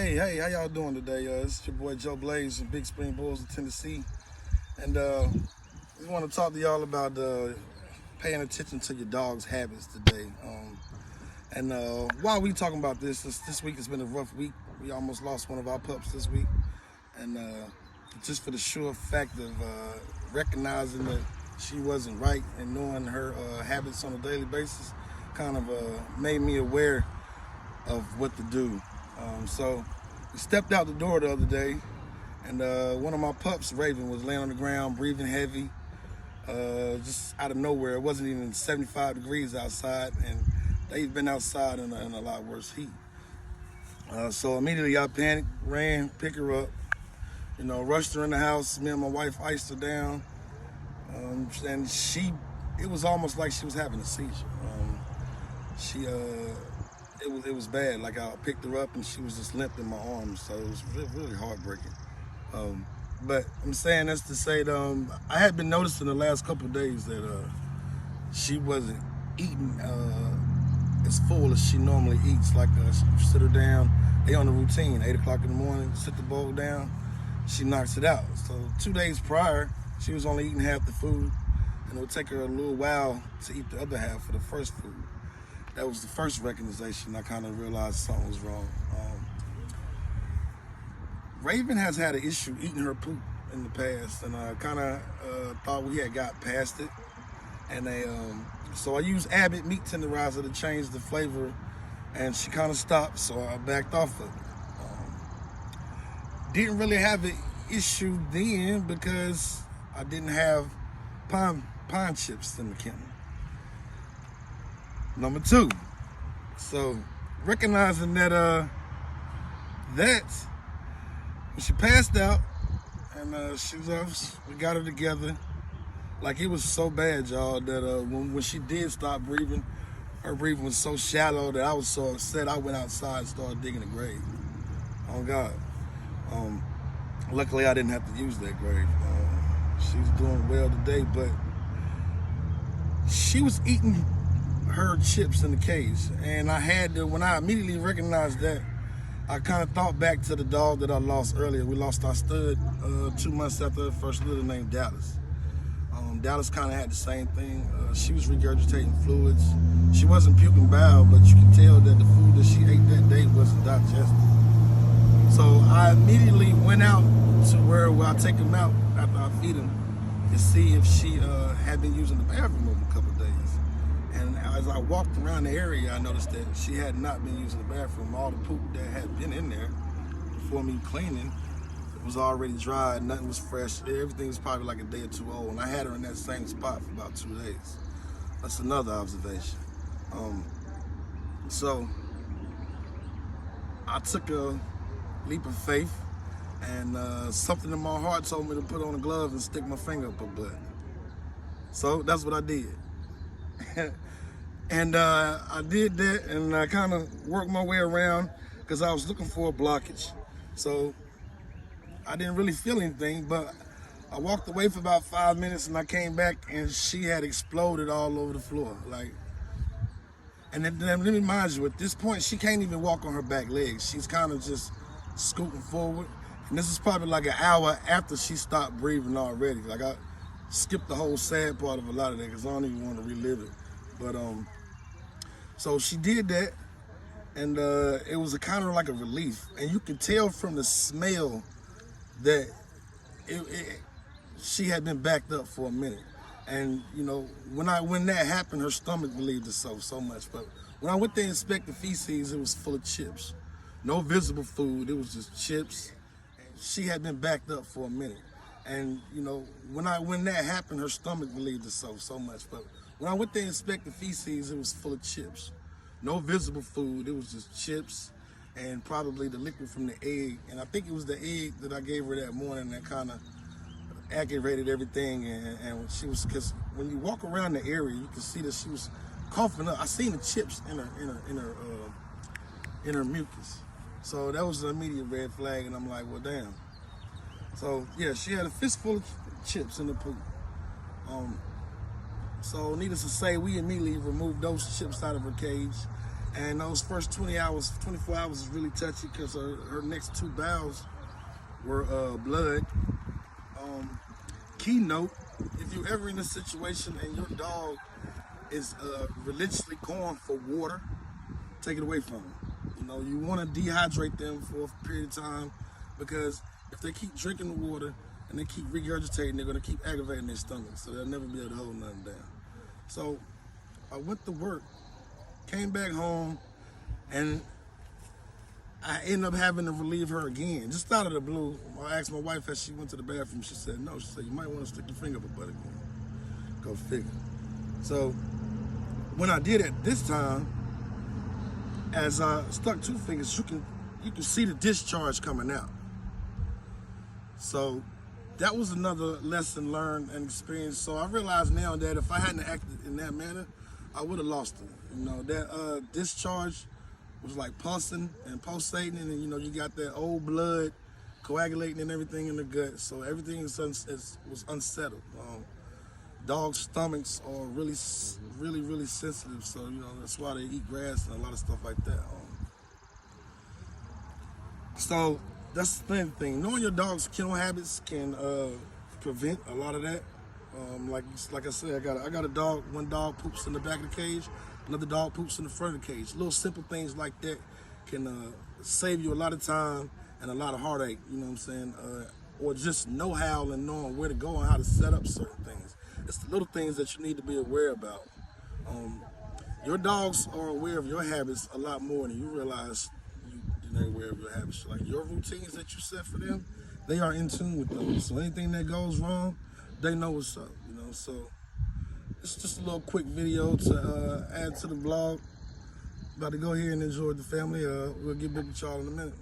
Hey, how y'all doing today? It's your boy Joe Blaze from Big Spring Bulls in Tennessee. And we want to talk to y'all about paying attention to your dog's habits today. While we talking about this week has been a rough week. We almost lost one of our pups this week. And just for the sure fact of recognizing that she wasn't right and knowing her habits on a daily basis kind of made me aware of what to do. So we stepped out the door the other day, and one of my pups, Raven, was laying on the ground, breathing heavy, just out of nowhere. It wasn't even 75 degrees outside, and they've been outside in a lot worse heat. So immediately I panicked, ran, picked her up, rushed her in the house. Me and my wife iced her down, and it was almost like she was having a seizure. It was bad. Like, I picked her up and she was just limp in my arms, so it was really heartbreaking. But I'm saying this to say that I had been noticing the last couple of days that she wasn't eating as full as she normally eats. Like, sit her down, they on the routine, 8 o'clock in the morning, sit the bowl down, she knocks it out. So 2 days prior, she was only eating half the food, and it would take her a little while to eat the other half of the first food. That was the first recognition. I kind of realized something was wrong. Raven has had an issue eating her poop in the past, and I kind of thought we had got past it. And so I used Abbott meat tenderizer to change the flavor, and she kind of stopped, so I backed off of it. Didn't really have an issue then because I didn't have pine chips in the kennel. Number two, so recognizing that when she passed out and she was off, we got her together. Like, it was so bad, y'all, that when she did stop breathing, her breathing was so shallow that I was so upset. I went outside and started digging a grave. Oh God. Luckily I didn't have to use that grave. She's doing well today, but she was eating her chips in the cage, and when I immediately recognized that, I kind of thought back to the dog that I lost earlier. We lost our stud 2 months after her first litter, named Dallas. Dallas kind of had the same thing. She was regurgitating fluids. She wasn't puking bile, but you could tell that the food that she ate that day wasn't digested. So I immediately went out to where I take him out after I feed him to see if she had been using the bathroom over a couple of days. And as I walked around the area, I noticed that she had not been using the bathroom. All the poop that had been in there before me cleaning, it was already dry, nothing was fresh. Everything was probably like a day or two old, and I had her in that same spot for about 2 days. That's another observation. So I took a leap of faith, and something in my heart told me to put on a glove and stick my finger up her butt. So that's what I did. And I did that, and I kind of worked my way around because I was looking for a blockage. So I didn't really feel anything, but I walked away for about 5 minutes, and I came back, and she had exploded all over the floor. And then let me remind you, at this point, she can't even walk on her back legs. She's kind of just scooting forward. And this is probably like an hour after she stopped breathing already. Like, I skipped the whole sad part of a lot of that because I don't even want to relive it. But so she did that, and it was a kind of like a relief. And you could tell from the smell that she had been backed up for a minute. And when that happened, her stomach relieved itself so much. But when I went there and inspected the feces, it was full of chips. No visible food, it was just chips. She had been backed up for a minute. And when that happened, her stomach relieved itself so much. But when I went there and inspected the feces, it was full of chips. No visible food, it was just chips and probably the liquid from the egg. And I think it was the egg that I gave her that morning that kind of aggravated everything. And she was, because when you walk around the area, you can see that she was coughing up. I seen the chips in her mucus. So that was an immediate red flag, and I'm like, well, damn. So yeah, she had a fistful of chips in the poop. So needless to say, we immediately removed those chips out of her cage, And those first 20 hours, 24 hours is really touchy because her next 2 bowels were blood. Keynote, if you're ever in a situation and your dog is religiously going for water, take it away from them. You know, you want to dehydrate them for a period of time, because if they keep drinking the water and they keep regurgitating, they're going to keep aggravating their stomach, so they'll never be able to hold nothing down. So I went to work, came back home, and I ended up having to relieve her again, just out of the blue. I asked my wife as she went to the bathroom. She said, no. She said, you might want to stick your finger up her butt again. Go figure. So when I did it this time, as I stuck 2 fingers, you can see the discharge coming out. So that was another lesson learned and experienced. So I realized now that if I hadn't acted in that manner, I would have lost her. You know, that discharge was like pulsing and pulsating, and you know, you got that old blood coagulating and everything in the gut, so everything was unsettled. Dogs' stomachs are really sensitive, so you know, that's why they eat grass and a lot of stuff like that. So that's the thing. Knowing your dog's kennel habits can prevent a lot of that. Like I said, I got a dog. One dog poops in the back of the cage. Another dog poops in the front of the cage. Little simple things like that can save you a lot of time and a lot of heartache, you know what I'm saying? Or just know-how and knowing where to go and how to set up certain things. It's the little things that you need to be aware about. Your dogs are aware of your habits a lot more than you realize you're aware of your habits. Like your routines that you set for them, they are in tune with those. So anything that goes wrong, they know what's up, you know? So it's just a little quick video to add to the vlog. About to go here and enjoy the family. We'll get back with y'all in a minute.